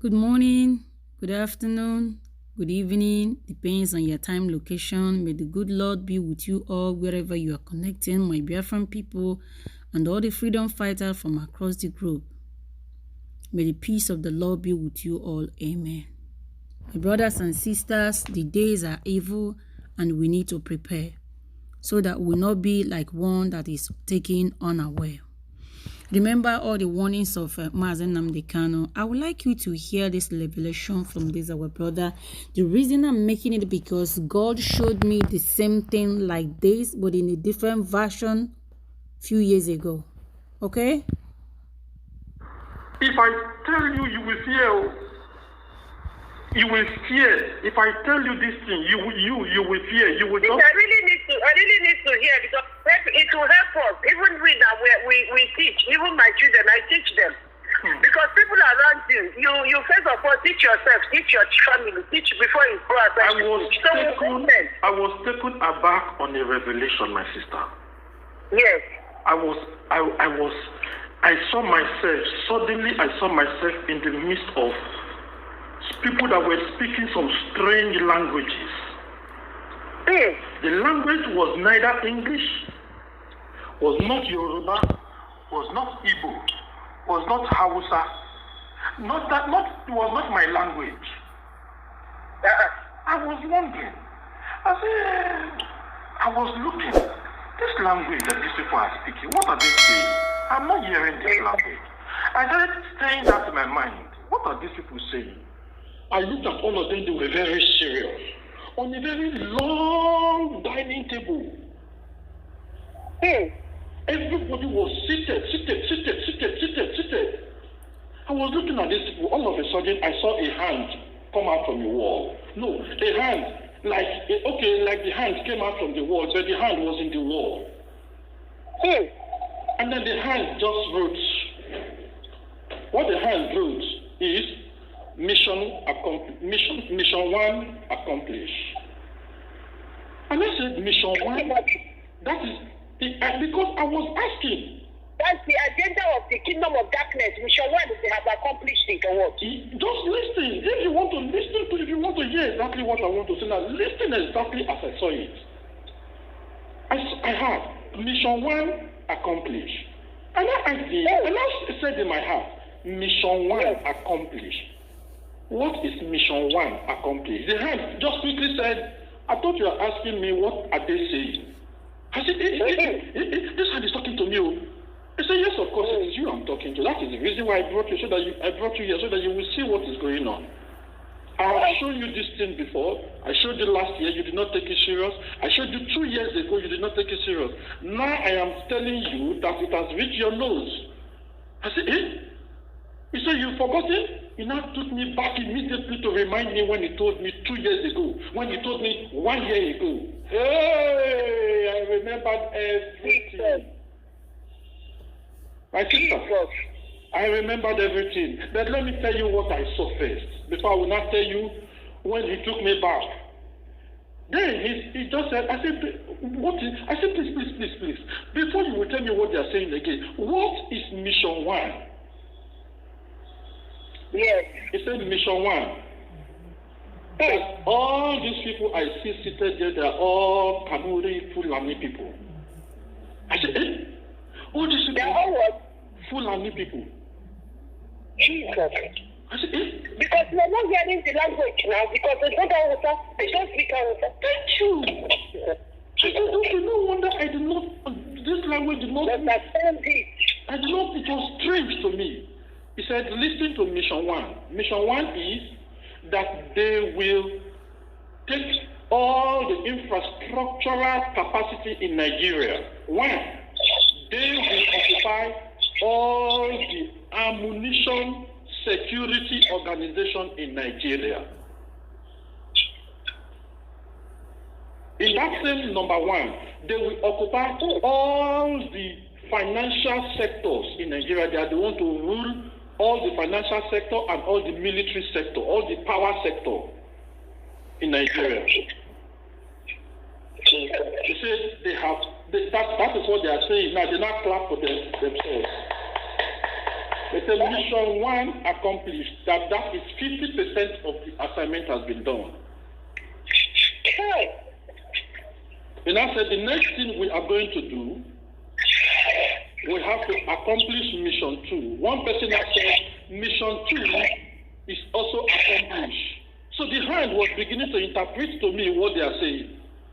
Good morning, good afternoon, good evening, depends on your time location. May the good Lord be with you all wherever you are connecting, my Biafran people and all the freedom fighters from across the globe. May the peace of the Lord be with you all. Amen. My brothers and sisters, the days are evil and we need to prepare so that we will not be like one that is taken unaware. Remember all the warnings of Mazen Nnamdi Kanu. I would like you to hear this revelation from this our brother. The reason I'm making it because God showed me the same thing like this, but in a different version few years ago. Okay? If I tell you, you will fear. You will fear. If I tell you this thing, you will fear. You will just. I really need to hear because it will help us. Even we that we teach. Even my children, I teach them. Because people around you, you first of all teach yourself, teach your family, teach before you go outside. I was taken aback on a revelation, my sister. Yes. I saw myself, suddenly I saw myself in the midst of people that were speaking some strange languages. The language was neither English, was not Yoruba, was not Igbo, was not Hausa. Was not my language. I was wondering. I was looking. This language that these people are speaking, what are they saying? I'm not hearing this language. I started saying that in my mind. What are these people saying? I looked at all of them, they were very serious. On a very long dining table. Everybody was seated. I was looking at these people. All of a sudden, I saw a hand come out from the wall. No, a hand, like the hand came out from the wall, but the hand was in the wall. And then the hand just wrote. What the hand wrote is, mission 1 accomplished. And I said, mission 1? That is, because I was asking. That's the agenda of the kingdom of darkness. Mission 1 is they have accomplished it or what? Just listen. If you want to hear exactly what I want to say now, listen exactly as I saw it. I had mission 1 accomplished. And I said in my heart, mission 1 accomplished. What is mission 1 accomplished? The hand just quickly said, I thought you were asking me what are they saying. I said, this hand is talking to me. I said, yes, of course, it is you I'm talking to. That is the reason why I brought you here so that you will see what is going on. I have shown you this thing before. I showed you last year, you did not take it serious. I showed you 2 years ago, you did not take it serious. Now I am telling you that it has reached your nose. I said, He said, you forgotten? He now took me back immediately to remind me when he told me 2 years ago, when he told me 1 year ago. Hey, I remembered everything. My sister, I remembered everything. But let me tell you what I saw first, before I will not tell you when he took me back. Then he just said, I said, please. Before you will tell me what they are saying again, what is mission 1? Yes. He said mission 1. That all these people I see seated there, they are all Kanuri Fulani people. I said, all these people, they are all what? Fulani people. Jesus. I said, because we are not hearing the language now, because they don't speak Hausa. Thank you. Okay, no wonder this language did not, it was strange to me. He said, listen to mission 1. Mission 1 is that they will take all the infrastructural capacity in Nigeria. 1, they will occupy all the ammunition security organization in Nigeria. In that same number 1, they will occupy all the financial sectors in Nigeria. They are the ones to rule all the financial sector and all the military sector, all the power sector in Nigeria. He said that is what they are saying now. They not clap for themselves. They say mission 1 accomplished. That is 50% of the assignment has been done. Okay. And I said the next thing we are going to do, we have to accomplish mission 2. One person has said mission 2 is also accomplished. So the hand was beginning to interpret to me what they are saying.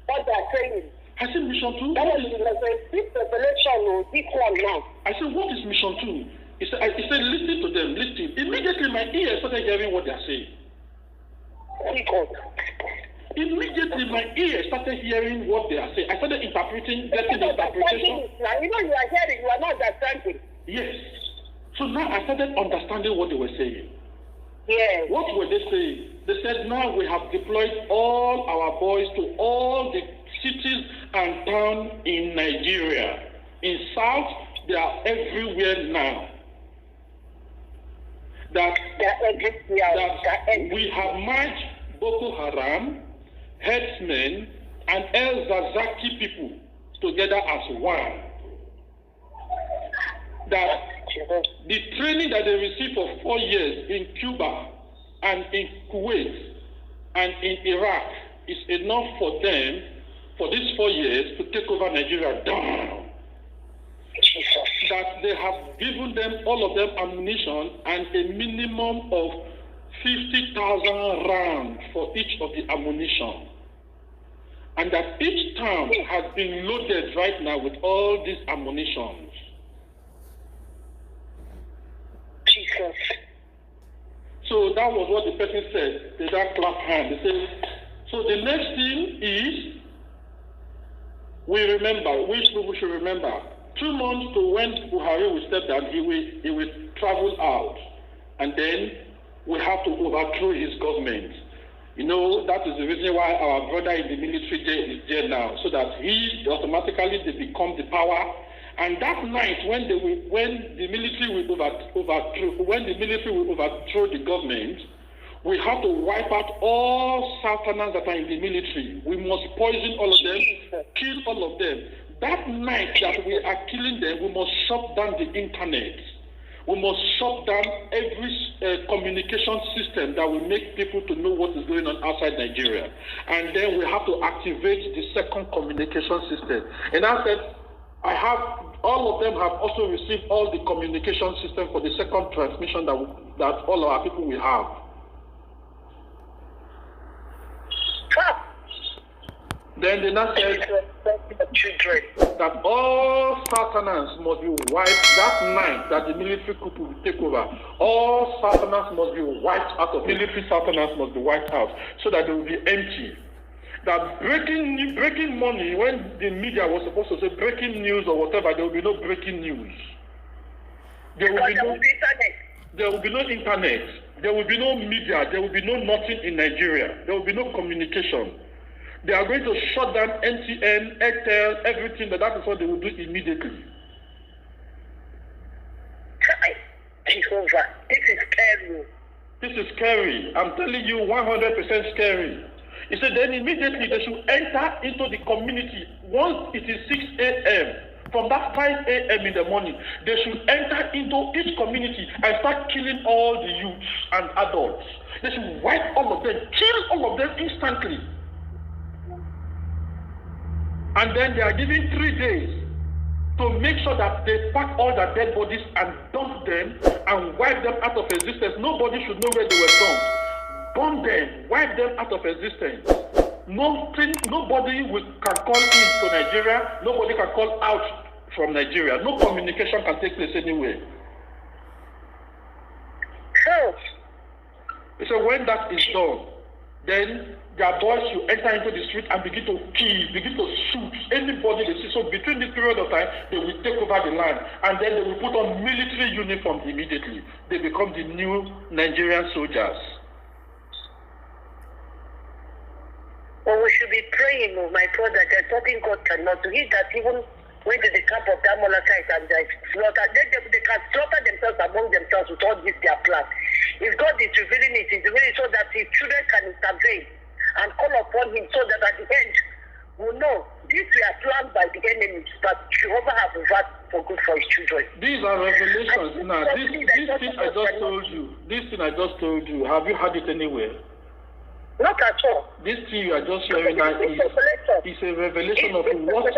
What they are saying. I said mission 2. That is this revelation, this one now. I said, what is mission 2? He said, listen to them, listen. Immediately my ears started hearing what they are saying. Immediately my ears started hearing what they are saying. I started interpreting, getting the interpretation. Now, you are hearing, you are not understanding. Yes. So now I started understanding what they were saying. Yes. What were they saying? They said, now we have deployed all our boys to all the cities and towns in Nigeria. In South, they are everywhere now. That we have merged Boko Haram, headsmen, and El Zazaki people together as one. That the training that they received for 4 years in Cuba and in Kuwait and in Iraq is enough for them for these 4 years to take over Nigeria down. That they have given them, all of them, ammunition and a minimum of 50,000 rounds for each of the ammunition. And that each town has been loaded right now with all these ammunitions. Jesus. So that was what the person said. They don't clap hands. They said, so the next thing is, we remember, which people should remember, 2 months to when Buhari will step down, he will travel out. And then we have to overthrow his government. You know, that is the reason why our brother in the military is there now, so that he automatically they become the power. And that night, when the military will overthrow the government, we have to wipe out all Southerners that are in the military. We must poison all of them, kill all of them. That night that we are killing them, we must shut down the internet. We must shut down every communication system that will make people to know what is going on outside Nigeria. And then we have to activate the second communication system. And I said, all of them have also received all the communication system for the second transmission that all our people will have. Then they now said that all Southerners must be wiped that night that the military coup will take over. All Southerners must be wiped out of military Southerners must be wiped out so that they will be empty. That breaking money, when the media was supposed to say breaking news or whatever, there will be no breaking news. There will be no internet. There will be no media. There will be no nothing in Nigeria. There will be no communication. They are going to shut down NTN, Airtel, everything, but that is what they will do immediately. This is scary. This is scary. I'm telling you, 100% scary. He said then immediately they should enter into the community. Once it is 6 a.m., from that 5 a.m. in the morning, they should enter into each community and start killing all the youths and adults. They should wipe all of them, kill all of them instantly. And then they are given 3 days to make sure that they pack all the dead bodies and dump them and wipe them out of existence. Nobody should know where they were dumped. Bomb them, wipe them out of existence. Nobody can call in to Nigeria. Nobody can call out from Nigeria. No communication can take place anywhere. So when that is done, then their boys should enter into the street and begin to kill, begin to shoot anybody they see. So between this period of time, they will take over the land, and then they will put on military uniforms immediately. They become the new Nigerian soldiers. Well, we should be praying, my brother, that nothing God cannot do. He that even went to the camp of the Amalekites and they slaughtered, they can slaughter themselves among themselves with all this their plan. If God is revealing it, he's revealing it so that his children can intervene and call upon him so that at the end we know these were planned by the enemies, but Jehovah has for good for his children. These are revelations. Now, this thing I just told you, have you heard it anywhere? Not at all. This thing you are just hearing now is a revelation of what